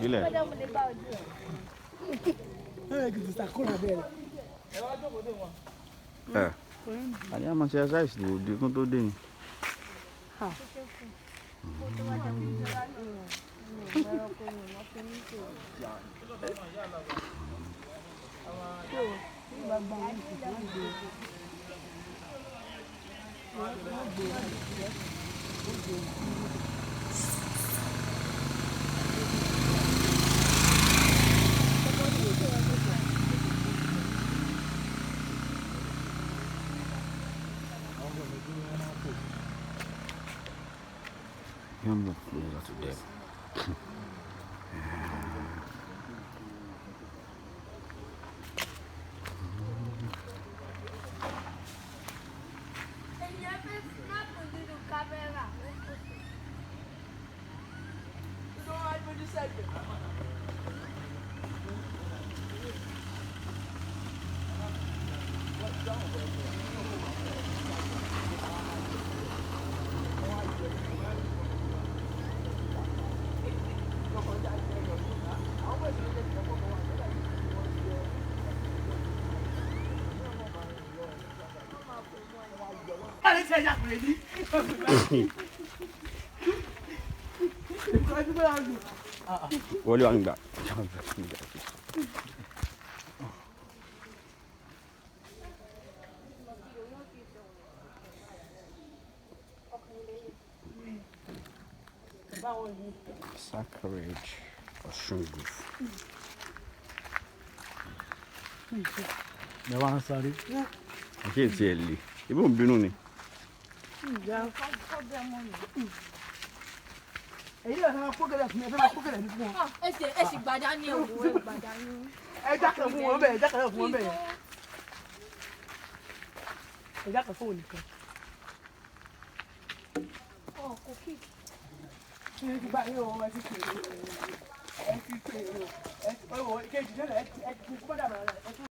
sílẹ̀. Àní àmọ́ ṣe exercise lè dé kún tó dé ni. Yum, that's a dip. Wọlé wa ń gbà. Sacrilege Ọ̀ṣun Grove. Ẹ wá ń sáré. Àṣé ètí ẹ̀ lè. Ibú ń bínú ni. Èyí ló máa kó gẹ̀lẹ́ fún mi, ẹ fẹ́ máa kó gẹ̀lẹ́ fún wọn. Ẹ sì gbàdá ní òwò ẹ gbàdá ní. Ẹ jákè fún wọn bẹ́ẹ̀, ẹ jákè fún wọn bẹ́ẹ̀. Ẹ jákè fún wọn nìkan. Kò kí. Kí ni ti bá yín o, ẹ ti pè é o. Ẹ ti pè é o. Ẹ ti pè é o. Kejì náà ẹ ti kó dàbà rẹ̀.